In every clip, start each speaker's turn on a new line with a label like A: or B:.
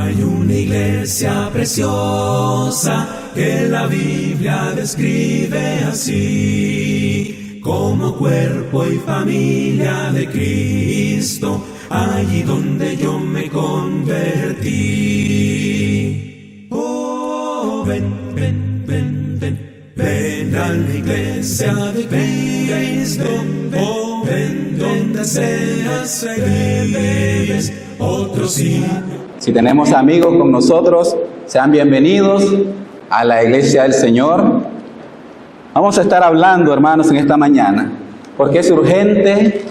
A: Hay una iglesia preciosa que la Biblia describe así, como cuerpo y familia de Cristo, allí donde yo me convertí. Oh, ven, ven, ven, ven, ven a la iglesia de Cristo. Oh, ven donde seas feliz. Otros sí.
B: Si tenemos amigos con nosotros, sean bienvenidos a la iglesia del Señor. Vamos a estar hablando, hermanos, en esta mañana, porque es urgente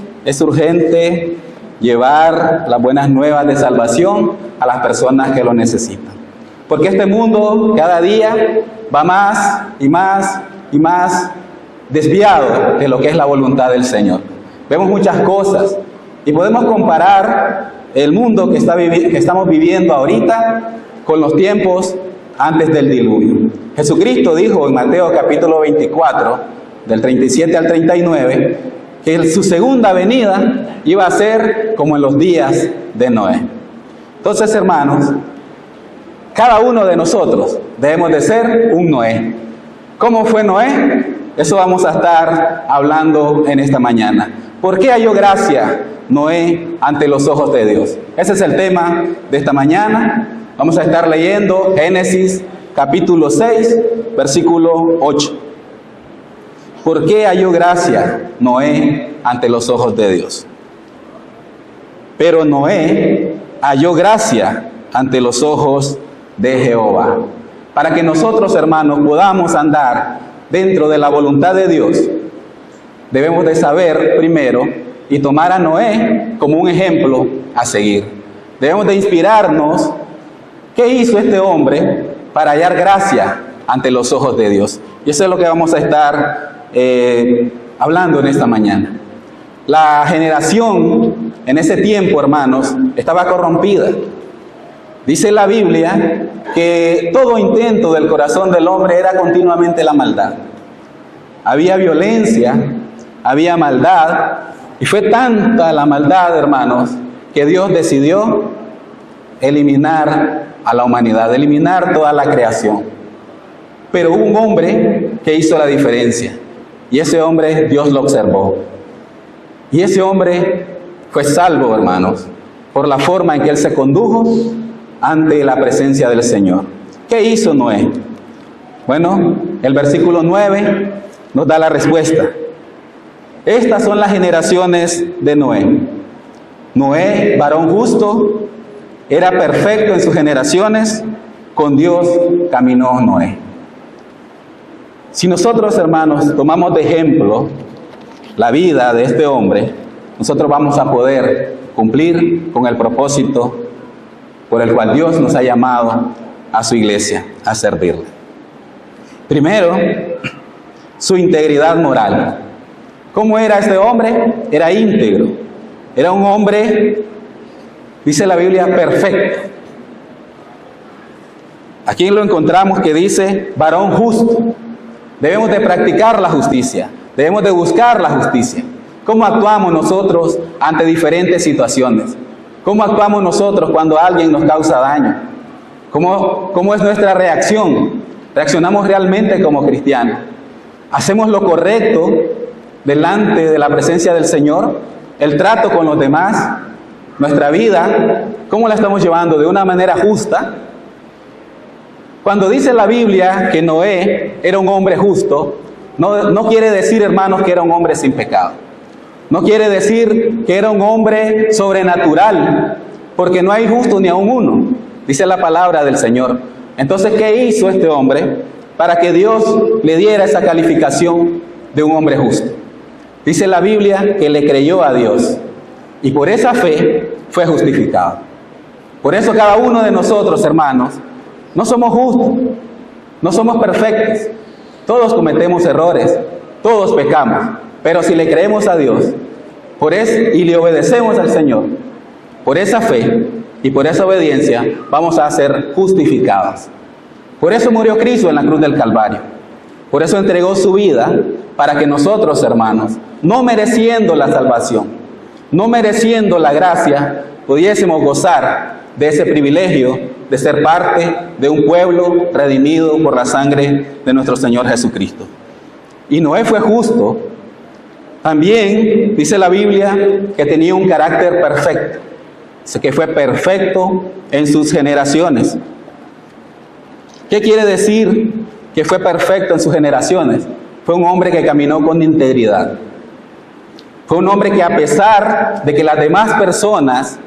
B: llevar las buenas nuevas de salvación a las personas que lo necesitan. Porque este mundo cada día va más y más y más desviado de lo que es la voluntad del Señor. Vemos muchas cosas y podemos comparar el mundo que estamos viviendo ahorita con los tiempos antes del diluvio. Jesucristo dijo en Mateo capítulo 24, del 37 al 39, que su segunda venida iba a ser como en los días de Noé. Entonces, hermanos, cada uno de nosotros debemos de ser un Noé. ¿Cómo fue Noé? Eso vamos a estar hablando en esta mañana. ¿Por qué halló gracia Noé ante los ojos de Dios? Ese es el tema de esta mañana. Vamos a estar leyendo Génesis capítulo 6, versículo 8. ¿Por qué halló gracia Noé ante los ojos de Dios? Pero Noé halló gracia ante los ojos de Jehová. Para que nosotros, hermanos, podamos andar dentro de la voluntad de Dios, debemos de saber primero y tomar a Noé como un ejemplo a seguir. Debemos de inspirarnos. ¿Qué hizo este hombre para hallar gracia ante los ojos de Dios? Y eso es lo que vamos a estar hablando en esta mañana. La generación en ese tiempo, hermanos, estaba corrompida. Dice la Biblia que todo intento del corazón del hombre era continuamente la maldad. Había violencia, había maldad, y fue tanta la maldad, hermanos, que Dios decidió eliminar a la humanidad, eliminar toda la creación. Pero hubo un hombre que hizo la diferencia, y ese hombre Dios lo observó. Y ese hombre fue salvo, hermanos, por la forma en que él se condujo ante la presencia del Señor. ¿Qué hizo Noé? Bueno, el versículo 9 nos da la respuesta. Estas son las generaciones de Noé. Noé, varón justo, era perfecto en sus generaciones, con Dios caminó Noé. Si nosotros, hermanos, tomamos de ejemplo la vida de este hombre, nosotros vamos a poder cumplir con el propósito por el cual Dios nos ha llamado a su iglesia, a servirle. Primero, su integridad moral. ¿Cómo era este hombre? Era íntegro. Era un hombre, dice la Biblia, perfecto. Aquí lo encontramos que dice varón justo. Debemos de practicar la justicia. Debemos de buscar la justicia. ¿Cómo actuamos nosotros ante diferentes situaciones? ¿Cómo actuamos nosotros cuando alguien nos causa daño? ¿Cómo es nuestra reacción? ¿Reaccionamos realmente como cristianos? ¿Hacemos lo correcto delante de la presencia del Señor? ¿El trato con los demás? ¿Nuestra vida? ¿Cómo la estamos llevando? ¿De una manera justa? Cuando dice la Biblia que Noé era un hombre justo, no quiere decir, hermanos, que era un hombre sin pecado. No quiere decir que era un hombre sobrenatural, porque no hay justo ni aun uno, dice la palabra del Señor. Entonces, ¿qué hizo este hombre para que Dios le diera esa calificación de un hombre justo? Dice la Biblia que le creyó a Dios y por esa fe fue justificado. Por eso cada uno de nosotros, hermanos, no somos justos, no somos perfectos. Todos cometemos errores, todos pecamos. Pero si le creemos a Dios y le obedecemos al Señor, por esa fe y por esa obediencia vamos a ser justificados. Por eso murió Cristo en la cruz del Calvario. Por eso entregó su vida para que nosotros, hermanos, no mereciendo la salvación, no mereciendo la gracia, pudiésemos gozar de ese privilegio de ser parte de un pueblo redimido por la sangre de nuestro Señor Jesucristo. Y Noé fue justo. También dice la Biblia que tenía un carácter perfecto, que fue perfecto en sus generaciones. ¿Qué quiere decir que fue perfecto en sus generaciones? Fue un hombre que caminó con integridad. Fue un hombre que, a pesar de que las demás personas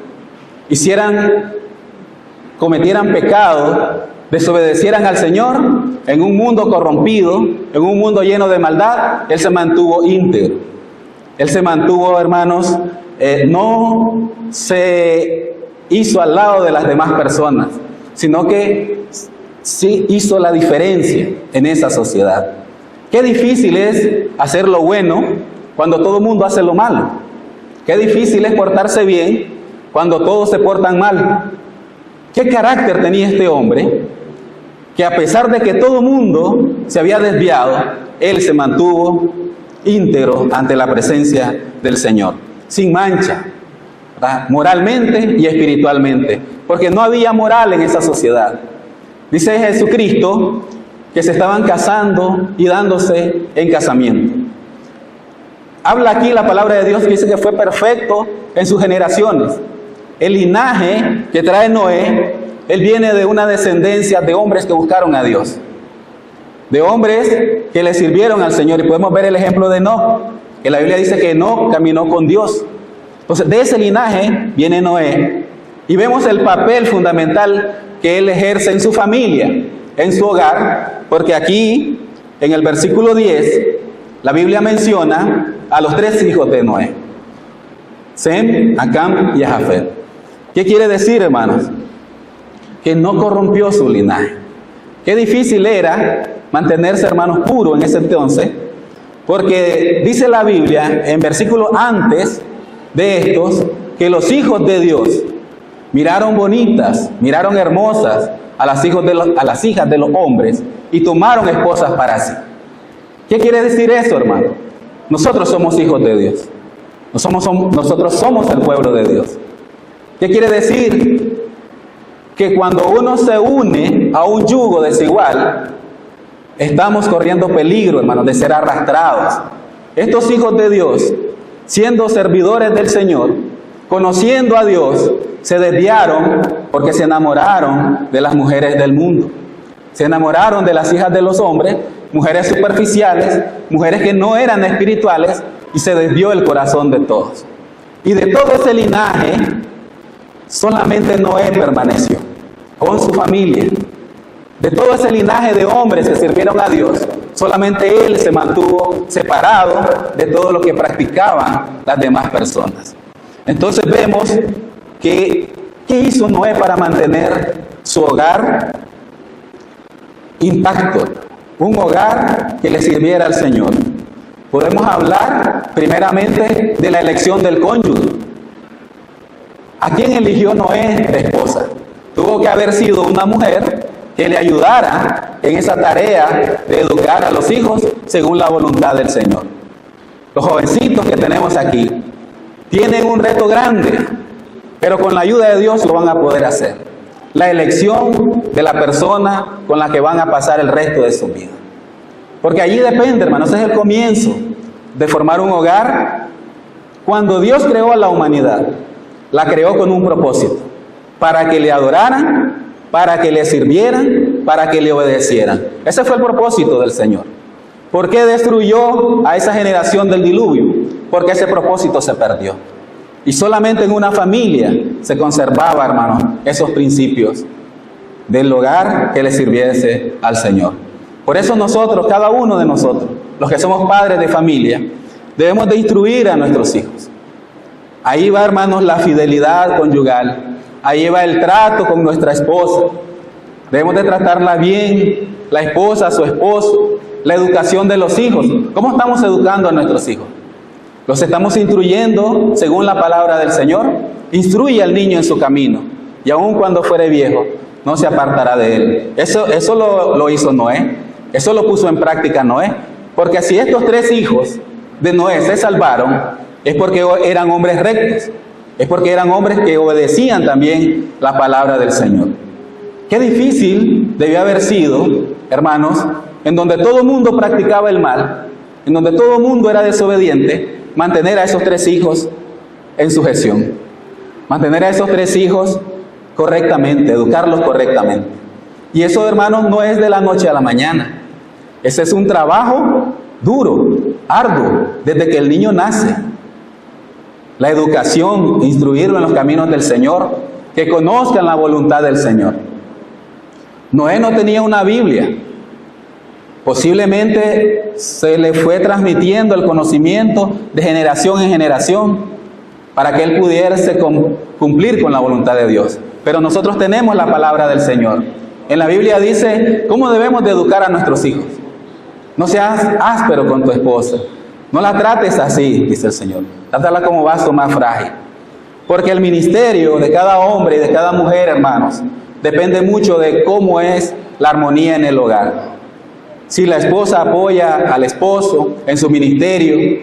B: cometieran pecado, desobedecieran al Señor, en un mundo corrompido, en un mundo lleno de maldad, Él se mantuvo íntegro. Él se mantuvo, hermanos, no se hizo al lado de las demás personas, sino que sí hizo la diferencia en esa sociedad. Qué difícil es hacer lo bueno cuando todo el mundo hace lo malo. Qué difícil es portarse bien cuando todos se portan mal. ¿Qué carácter tenía este hombre? Que a pesar de que todo el mundo se había desviado, él se mantuvo íntegro ante la presencia del Señor, sin mancha, ¿verdad? Moralmente y espiritualmente, porque no había moral en esa sociedad. Dice Jesucristo que se estaban casando y dándose en casamiento. Habla aquí la palabra de Dios que dice que fue perfecto en sus generaciones. El linaje que trae Noé, él viene de una descendencia de hombres que buscaron a Dios, de hombres que le sirvieron al Señor. Y podemos ver el ejemplo de Enoc, que la Biblia dice que Enoc caminó con Dios. Entonces, de ese linaje viene Noé, y vemos el papel fundamental que él ejerce en su familia, en su hogar, porque aquí, en el versículo 10, la Biblia menciona a los 3 hijos de Noé: Sem, Cam y Jafet. ¿Qué quiere decir, hermanos? Que no corrompió su linaje. Qué difícil era mantenerse, hermanos, puro en ese entonces, porque dice la Biblia, en versículos antes de estos, que los hijos de Dios miraron bonitas, miraron hermosas a las hijas de los hombres y tomaron esposas para sí. ¿Qué quiere decir eso, hermano? Nosotros somos hijos de Dios. Nosotros somos el pueblo de Dios. ¿Qué quiere decir? Que cuando uno se une a un yugo desigual, estamos corriendo peligro, hermanos, de ser arrastrados. Estos hijos de Dios, siendo servidores del Señor, conociendo a Dios, se desviaron porque se enamoraron de las mujeres del mundo. Se enamoraron de las hijas de los hombres, mujeres superficiales, mujeres que no eran espirituales, y se desvió el corazón de todos. Y de todo ese linaje, solamente Noé permaneció con su familia. De todo ese linaje de hombres que sirvieron a Dios, solamente él se mantuvo separado de todo lo que practicaban las demás personas. Entonces vemos que, ¿qué hizo Noé para mantener su hogar intacto? Un hogar que le sirviera al Señor. Podemos hablar primeramente de la elección del cónyuge. ¿A quién eligió Noé de esposa? Tuvo que haber sido una mujer que le ayudara en esa tarea de educar a los hijos según la voluntad del Señor. Los jovencitos que tenemos aquí tienen un reto grande, pero con la ayuda de Dios lo van a poder hacer. La elección de la persona con la que van a pasar el resto de su vida. Porque allí depende, hermanos, es el comienzo de formar un hogar. Cuando Dios creó a la humanidad, la creó con un propósito: para que le adoraran, para que le sirvieran, para que le obedecieran. Ese fue el propósito del Señor. ¿Por qué destruyó a esa generación del diluvio? Porque ese propósito se perdió. Y solamente en una familia se conservaba, hermanos, esos principios del hogar que le sirviese al Señor. Por eso nosotros, cada uno de nosotros, los que somos padres de familia, debemos de instruir a nuestros hijos. Ahí va, hermanos, la fidelidad conyugal. Ahí va el trato con nuestra esposa. Debemos de tratarla bien, la esposa a su esposo. La educación de los hijos. ¿Cómo estamos educando a nuestros hijos? ¿Los estamos instruyendo según la palabra del Señor? Instruye al niño en su camino, y aun cuando fuere viejo, no se apartará de él. Eso lo hizo Noé. Eso lo puso en práctica Noé. Porque si estos 3 hijos de Noé se salvaron, es porque eran hombres rectos. Es porque eran hombres que obedecían también la palabra del Señor. Qué difícil debió haber sido, hermanos, en donde todo el mundo practicaba el mal, en donde todo el mundo era desobediente, mantener a esos 3 hijos en sujeción, mantener a esos 3 hijos correctamente, educarlos correctamente. Y eso, hermanos, no es de la noche a la mañana. Ese es un trabajo duro, arduo, desde que el niño nace. La educación, instruirlo en los caminos del Señor, que conozcan la voluntad del Señor. Noé no tenía una Biblia. Posiblemente se le fue transmitiendo el conocimiento de generación en generación para que él pudiese cumplir con la voluntad de Dios. Pero nosotros tenemos la palabra del Señor. En la Biblia dice cómo debemos de educar a nuestros hijos. No seas áspero con tu esposa. No la trates así, dice el Señor. Trátala como vaso más frágil. Porque el ministerio de cada hombre y de cada mujer, hermanos, depende mucho de cómo es la armonía en el hogar. Si la esposa apoya al esposo en su ministerio,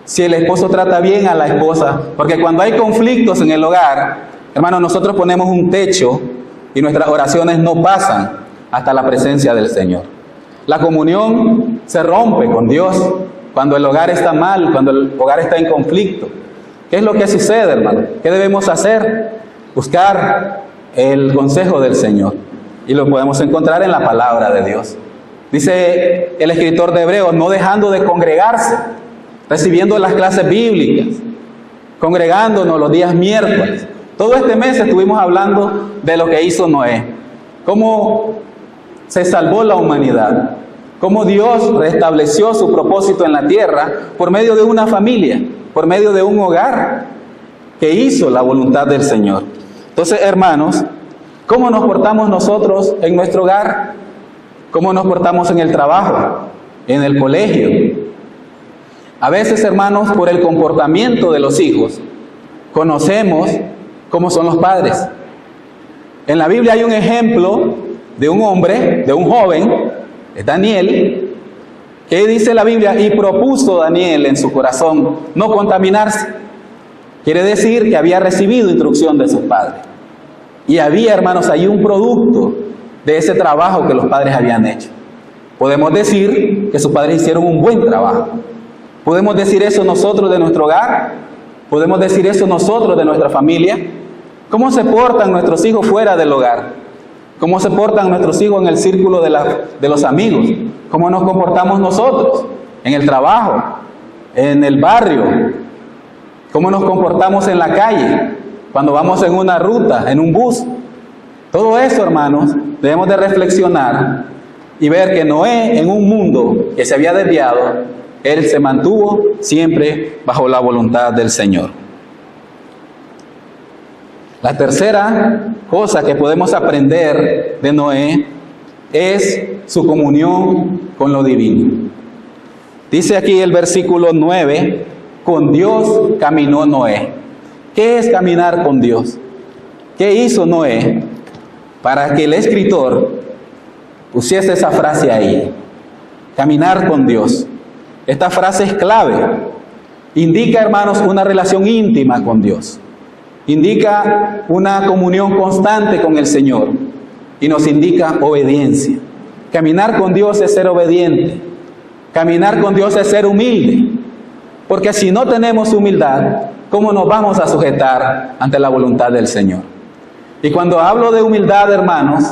B: si el esposo trata bien a la esposa, porque cuando hay conflictos en el hogar, hermanos, nosotros ponemos un techo y nuestras oraciones no pasan hasta la presencia del Señor. La comunión se rompe con Dios cuando el hogar está mal, cuando el hogar está en conflicto. ¿Qué es lo que sucede, hermano? ¿Qué debemos hacer? Buscar el consejo del Señor. Y lo podemos encontrar en la palabra de Dios. Dice el escritor de Hebreos, no dejando de congregarse, recibiendo las clases bíblicas, congregándonos los días miércoles. Todo este mes estuvimos hablando de lo que hizo Noé, cómo se salvó la humanidad, cómo Dios restableció su propósito en la tierra por medio de una familia, por medio de un hogar que hizo la voluntad del Señor. Entonces, hermanos, ¿cómo nos portamos nosotros en nuestro hogar? ¿Cómo nos portamos en el trabajo, en el colegio? A veces, hermanos, por el comportamiento de los hijos, conocemos cómo son los padres. En la Biblia hay un ejemplo de un hombre, de un joven, es Daniel, que dice la Biblia, y propuso Daniel en su corazón no contaminarse. Quiere decir que había recibido instrucción de sus padres. Y había, hermanos, ahí un producto de ese trabajo que los padres habían hecho. Podemos decir que sus padres hicieron un buen trabajo. Podemos decir eso nosotros de nuestro hogar. Podemos decir eso nosotros de nuestra familia. ¿Cómo se portan nuestros hijos fuera del hogar? ¿Cómo se portan nuestros hijos en el círculo de los amigos? ¿Cómo nos comportamos nosotros en el trabajo, en el barrio? ¿Cómo nos comportamos en la calle, cuando vamos en una ruta, en un bus? Todo eso, hermanos, debemos de reflexionar y ver que Noé, en un mundo que se había desviado, él se mantuvo siempre bajo la voluntad del Señor. La tercera cosa que podemos aprender de Noé es su comunión con lo divino. Dice aquí el versículo 9, con Dios caminó Noé. ¿Qué es caminar con Dios? ¿Qué hizo Noé para que el escritor pusiese esa frase ahí? Caminar con Dios. Esta frase es clave. Indica, hermanos, una relación íntima con Dios. Indica una comunión constante con el Señor y nos indica obediencia. Caminar con Dios es ser obediente. Caminar con Dios es ser humilde. Porque si no tenemos humildad, ¿cómo nos vamos a sujetar ante la voluntad del Señor? Y cuando hablo de humildad, hermanos,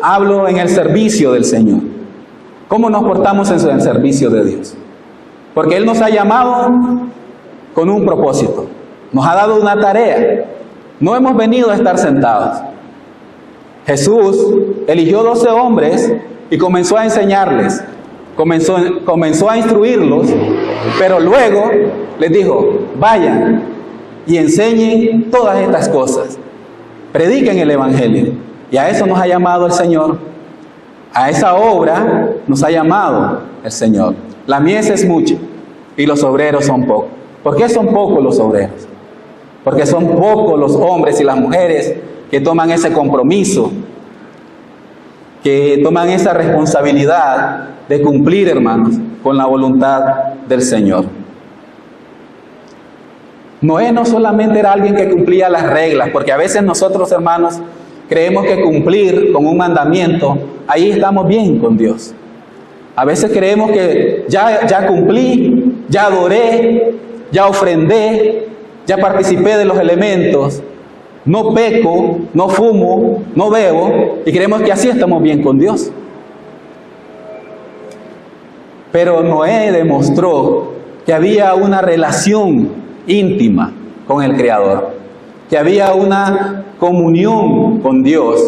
B: hablo en el servicio del Señor. ¿Cómo nos portamos en el servicio de Dios? Porque Él nos ha llamado con un propósito. Nos ha dado una tarea. No hemos venido a estar sentados. Jesús eligió 12 hombres y comenzó a enseñarles. Comenzó a instruirlos, pero luego les dijo, vayan y enseñen todas estas cosas. Prediquen el Evangelio. Y a eso nos ha llamado el Señor. A esa obra nos ha llamado el Señor. La mies es mucha y los obreros son pocos. ¿Por qué son pocos los obreros? Porque son pocos los hombres y las mujeres que toman ese compromiso, que toman esa responsabilidad de cumplir, hermanos, con la voluntad del Señor. Noé no solamente era alguien que cumplía las reglas, porque a veces nosotros, hermanos, creemos que cumplir con un mandamiento, ahí estamos bien con Dios. A veces creemos que ya cumplí, ya adoré, ya ofrendé, ya participé de los elementos, no peco, no fumo, no bebo, y creemos que así estamos bien con Dios. Pero Noé demostró que había una relación íntima con el Creador, que había una comunión con Dios,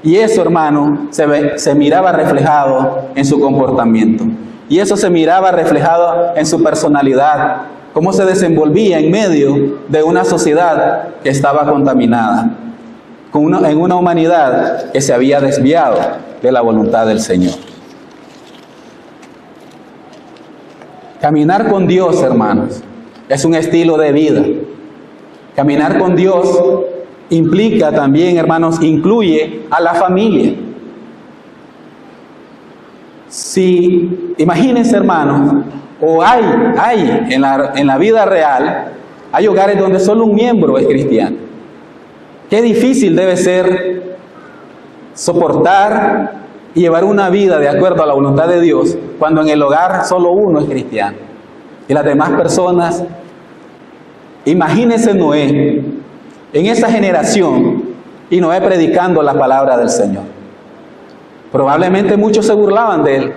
B: y eso, hermano, se miraba reflejado en su comportamiento, y eso se miraba reflejado en su personalidad, cómo se desenvolvía en medio de una sociedad que estaba contaminada, en una humanidad que se había desviado de la voluntad del Señor. Caminar con Dios, hermanos, es un estilo de vida. Caminar con Dios implica también, hermanos, incluye a la familia. Si, imagínense, hermanos, o hay en la vida real, hay hogares donde solo un miembro es cristiano. Qué difícil debe ser soportar y llevar una vida de acuerdo a la voluntad de Dios cuando en el hogar solo uno es cristiano y las demás personas. Imagínense Noé en esa generación y Noé predicando la palabra del Señor. Probablemente muchos se burlaban de él.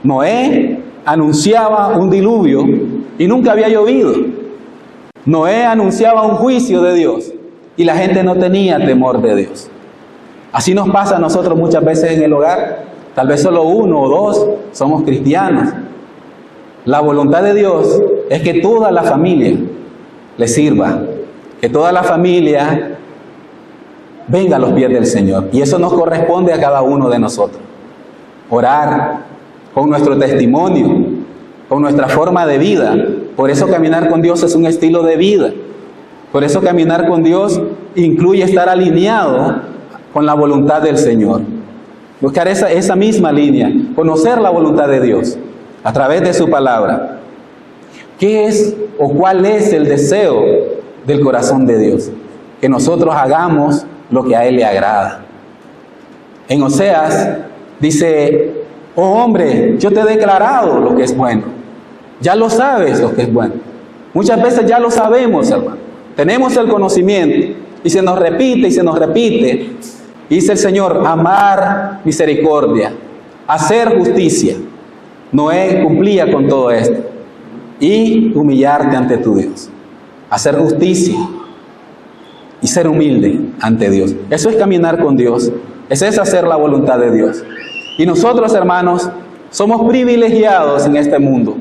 B: Noé anunciaba un diluvio y nunca había llovido. Noé anunciaba un juicio de Dios y la gente no tenía temor de Dios. Así nos pasa a nosotros muchas veces en el hogar. Tal vez solo uno o dos somos cristianos. La voluntad de Dios es que toda la familia le sirva, que toda la familia venga a los pies del Señor. Y eso nos corresponde a cada uno de nosotros. Orar con nuestro testimonio, con nuestra forma de vida. Por eso caminar con Dios es un estilo de vida. Por eso caminar con Dios incluye estar alineado con la voluntad del Señor. Buscar esa misma línea, conocer la voluntad de Dios a través de su palabra. ¿Qué es o cuál es el deseo del corazón de Dios? Que nosotros hagamos lo que a Él le agrada. En Oseas dice: oh hombre, yo te he declarado lo que es bueno. Ya lo sabes lo que es bueno. Muchas veces ya lo sabemos, hermano. Tenemos el conocimiento y se nos repite y se nos repite. Dice el Señor: amar misericordia, hacer justicia. Noé cumplía con todo esto. Y humillarte ante tu Dios. Hacer justicia y ser humilde ante Dios. Eso es caminar con Dios. Eso es hacer la voluntad de Dios. Y nosotros, hermanos, somos privilegiados en este mundo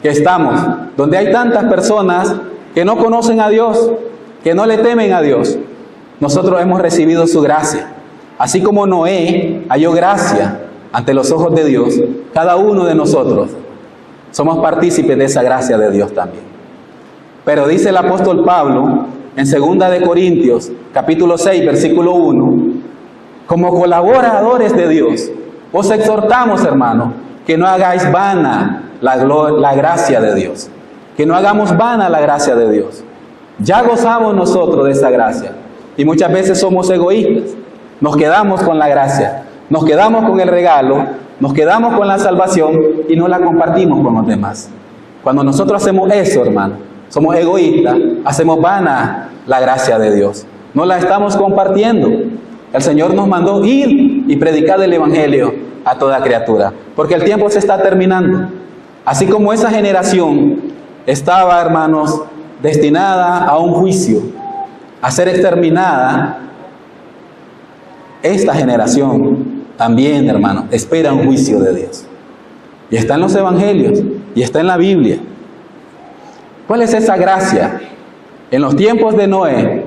B: que estamos, donde hay tantas personas que no conocen a Dios, que no le temen a Dios. Nosotros hemos recibido su gracia. Así como Noé halló gracia ante los ojos de Dios, cada uno de nosotros somos partícipes de esa gracia de Dios también. Pero dice el apóstol Pablo en 2 de Corintios, capítulo 6, versículo 1, como colaboradores de Dios, os exhortamos, hermanos, que no hagáis vana la gracia de Dios. Que no hagamos vana la gracia de Dios. Ya gozamos nosotros de esa gracia. Y muchas veces somos egoístas. Nos quedamos con la gracia. Nos quedamos con el regalo. Nos quedamos con la salvación y no la compartimos con los demás. Cuando nosotros hacemos eso, hermano, somos egoístas, hacemos vana la gracia de Dios. No la estamos compartiendo. El Señor nos mandó ir y predicar el Evangelio a toda criatura, porque el tiempo se está terminando. Así como esa generación estaba, hermanos, destinada a un juicio, a ser exterminada, esta generación también, hermanos, espera un juicio de Dios. Y está en los evangelios, y está en la Biblia. ¿Cuál es esa gracia? En los tiempos de Noé,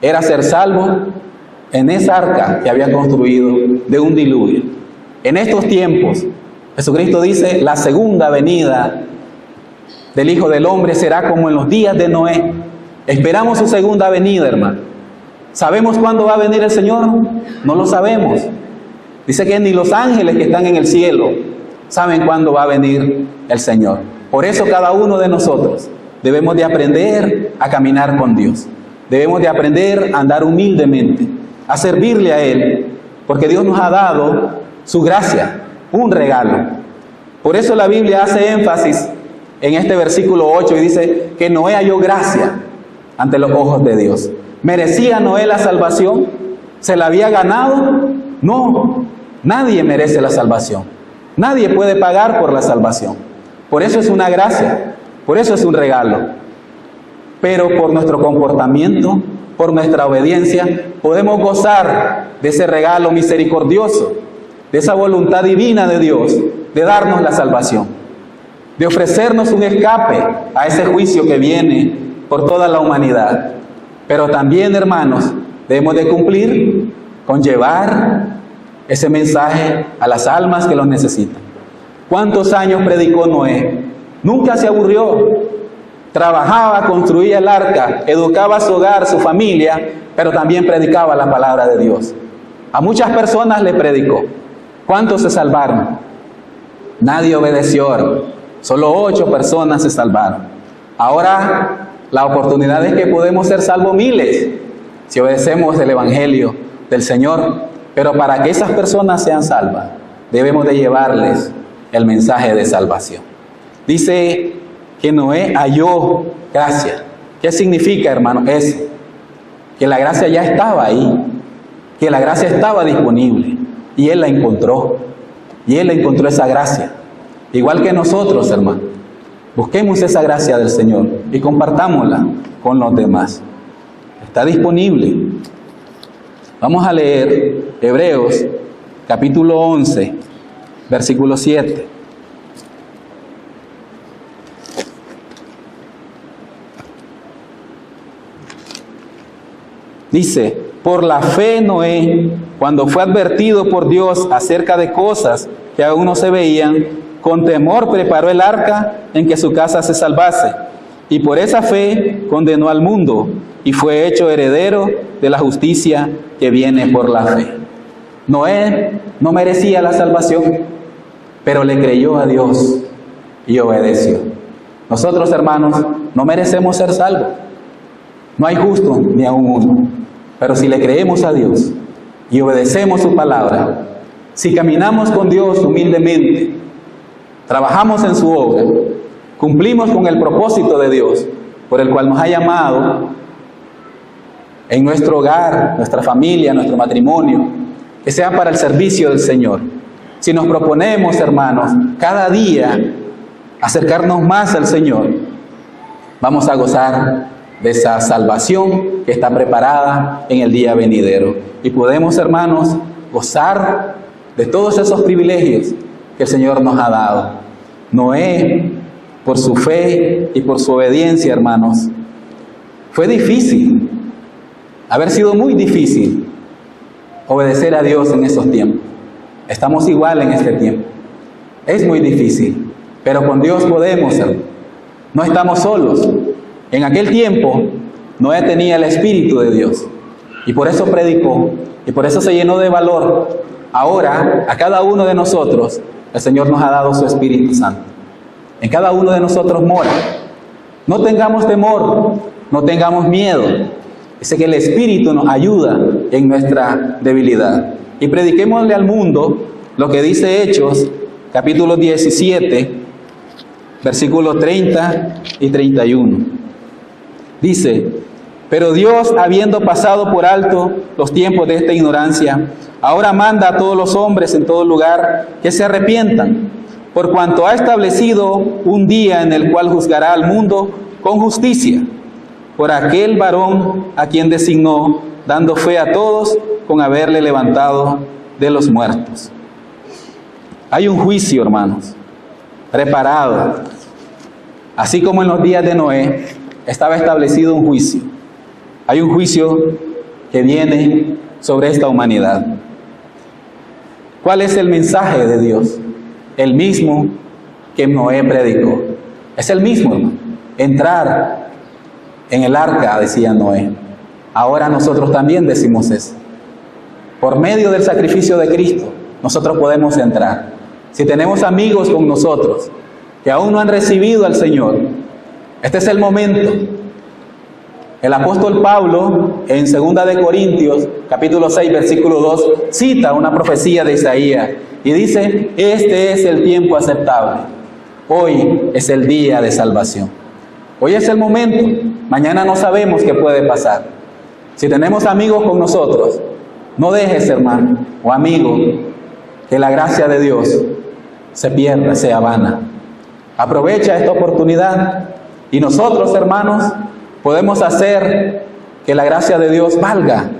B: era ser salvo en esa arca que había construido de un diluvio. En estos tiempos, Jesucristo dice, la segunda venida del Hijo del Hombre será como en los días de Noé. Esperamos su segunda venida, hermano. ¿Sabemos cuándo va a venir el Señor? No lo sabemos. Dice que ni los ángeles que están en el cielo saben cuándo va a venir el Señor. Por eso cada uno de nosotros debemos de aprender a caminar con Dios. debemos de aprender a andar humildemente, a servirle a Él, porque Dios nos ha dado su gracia, un regalo. Por eso la Biblia hace énfasis en este versículo 8 y dice que Noé halló gracia ante los ojos de Dios. ¿Merecía Noé la salvación? ¿Se la había ganado? No, nadie merece la salvación. Nadie puede pagar por la salvación. Por eso es una gracia, por eso es un regalo. Pero por nuestro comportamiento, por nuestra obediencia, podemos gozar de ese regalo misericordioso, de esa voluntad divina de Dios, de darnos la salvación, de ofrecernos un escape a ese juicio que viene por toda la humanidad. Pero también, hermanos, debemos de cumplir con llevar ese mensaje a las almas que lo necesitan. ¿Cuántos años predicó Noé? Nunca se aburrió. Trabajaba, construía el arca, educaba su hogar, su familia, pero también predicaba la palabra de Dios. A muchas personas le predicó. ¿Cuántos se salvaron? Nadie obedeció. Solo 8 personas se salvaron. Ahora la oportunidad es que podemos ser salvos miles si obedecemos el Evangelio del Señor. Pero para que esas personas sean salvas, debemos de llevarles el mensaje de salvación. Dice que Noé halló gracia. ¿Qué significa, hermano? Eso, que la gracia ya estaba ahí, que la gracia estaba disponible y él la encontró. Y él encontró esa gracia. Igual que nosotros, hermano. Busquemos esa gracia del Señor y compartámosla con los demás. Está disponible. Vamos a leer Hebreos capítulo 11, versículo 7. Dice, por la fe Noé, cuando fue advertido por Dios acerca de cosas que aún no se veían, con temor preparó el arca en que su casa se salvase. Y por esa fe condenó al mundo y fue hecho heredero de la justicia que viene por la fe. Noé no merecía la salvación, pero le creyó a Dios y obedeció. Nosotros, hermanos, no merecemos ser salvos. No hay justo ni aun uno. Pero si le creemos a Dios y obedecemos su palabra, si caminamos con Dios humildemente, trabajamos en su obra, cumplimos con el propósito de Dios por el cual nos ha llamado en nuestro hogar, nuestra familia, nuestro matrimonio, que sea para el servicio del Señor. Si nos proponemos, hermanos, cada día acercarnos más al Señor, vamos a gozar de esa salvación que está preparada en el día venidero. Y podemos, hermanos, gozar de todos esos privilegios que el Señor nos ha dado. Noé, por su fe y por su obediencia, hermanos, fue difícil, haber sido muy difícil obedecer a Dios en esos tiempos. Estamos igual en este tiempo. Es muy difícil, pero con Dios podemos, hermanos. No estamos solos. En aquel tiempo, Noé tenía el Espíritu de Dios y por eso predicó y por eso se llenó de valor. Ahora, a cada uno de nosotros, el Señor nos ha dado su Espíritu Santo. En cada uno de nosotros mora. No tengamos temor, no tengamos miedo. Dice que el Espíritu nos ayuda en nuestra debilidad. Y prediquémosle al mundo lo que dice Hechos, capítulo 17, versículos 30 y 31. Dice, pero Dios, habiendo pasado por alto los tiempos de esta ignorancia, ahora manda a todos los hombres en todo lugar que se arrepientan, por cuanto ha establecido un día en el cual juzgará al mundo con justicia, por aquel varón a quien designó, dando fe a todos con haberle levantado de los muertos. Hay un juicio, hermanos, preparado. Así como en los días de Noé estaba establecido un juicio. Hay un juicio que viene sobre esta humanidad. ¿Cuál es el mensaje de Dios? El mismo que Noé predicó. Es el mismo, hermano. Entrar en el arca, decía Noé. Ahora nosotros también decimos eso. Por medio del sacrificio de Cristo, nosotros podemos entrar. Si tenemos amigos con nosotros que aún no han recibido al Señor, este es el momento. El apóstol Pablo, en 2 de Corintios, capítulo 6, versículo 2, cita una profecía de Isaías y dice: este es el tiempo aceptable, hoy es el día de salvación. Hoy es el momento, mañana no sabemos qué puede pasar. Si tenemos amigos con nosotros, no dejes, hermano o amigo, que la gracia de Dios se pierda, sea vana. Aprovecha esta oportunidad y nosotros, hermanos, podemos hacer que la gracia de Dios valga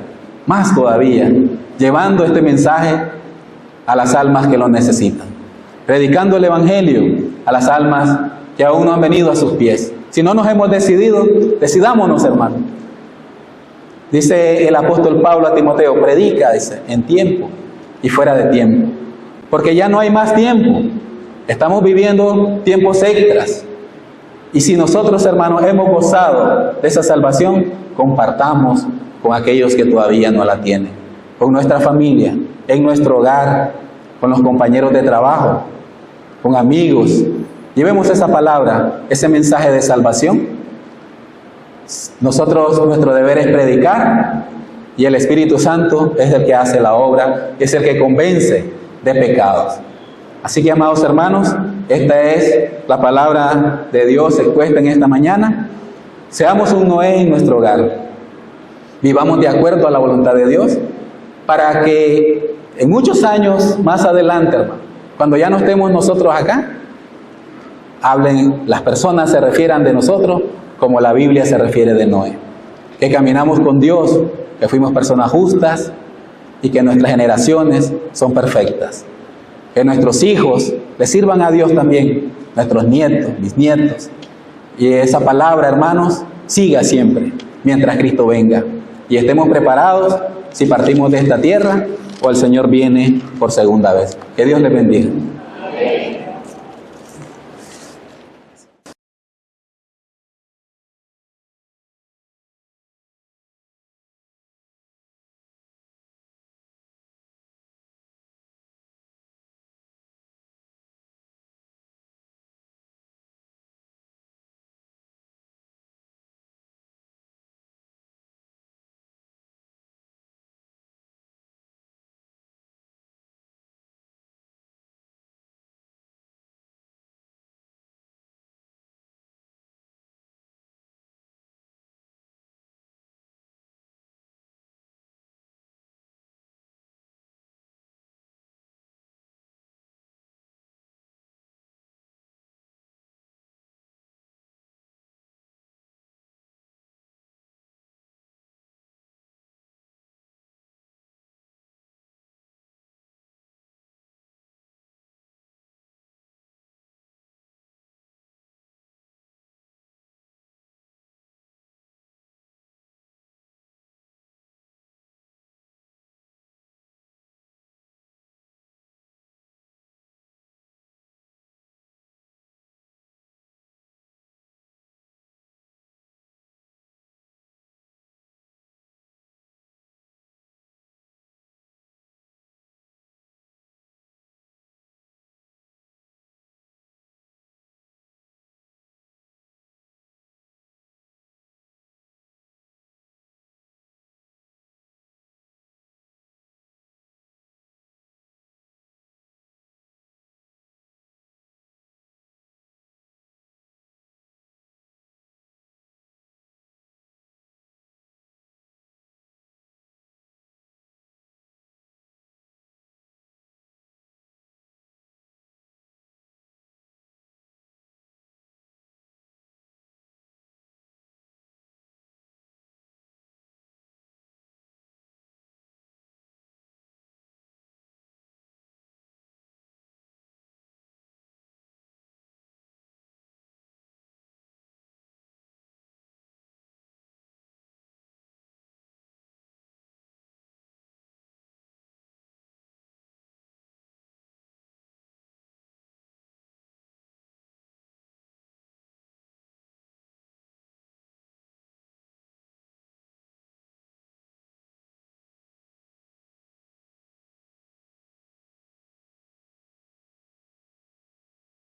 B: más todavía, llevando este mensaje a las almas que lo necesitan, predicando el Evangelio a las almas que aún no han venido a sus pies. Si no nos hemos decidido, decidámonos, hermano. Dice el apóstol Pablo a Timoteo: predica, dice, en tiempo y fuera de tiempo, porque ya no hay más tiempo. Estamos viviendo tiempos extras. Y si nosotros, hermanos, hemos gozado de esa salvación, compartamos con aquellos que todavía no la tienen, con nuestra familia, en nuestro hogar, con los compañeros de trabajo, con amigos. Llevemos esa palabra, ese mensaje de salvación. Nosotros, nuestro deber es predicar, y el Espíritu Santo es el que hace la obra, es el que convence de pecados. Así que, amados hermanos, esta es la palabra de Dios expuesta en esta mañana. Seamos un Noé en nuestro hogar. Vivamos de acuerdo a la voluntad de Dios, para que en muchos años más adelante, hermano, cuando ya no estemos nosotros acá, las personas se refieran de nosotros como la Biblia se refiere de Noé. Que caminamos con Dios, que fuimos personas justas y que nuestras generaciones son perfectas. Que nuestros hijos le sirvan a Dios también, nuestros nietos, bisnietos. Y esa palabra, hermanos, siga siempre mientras Cristo venga. Y estemos preparados si partimos de esta tierra o el Señor viene por segunda vez. Que Dios les bendiga. Amén.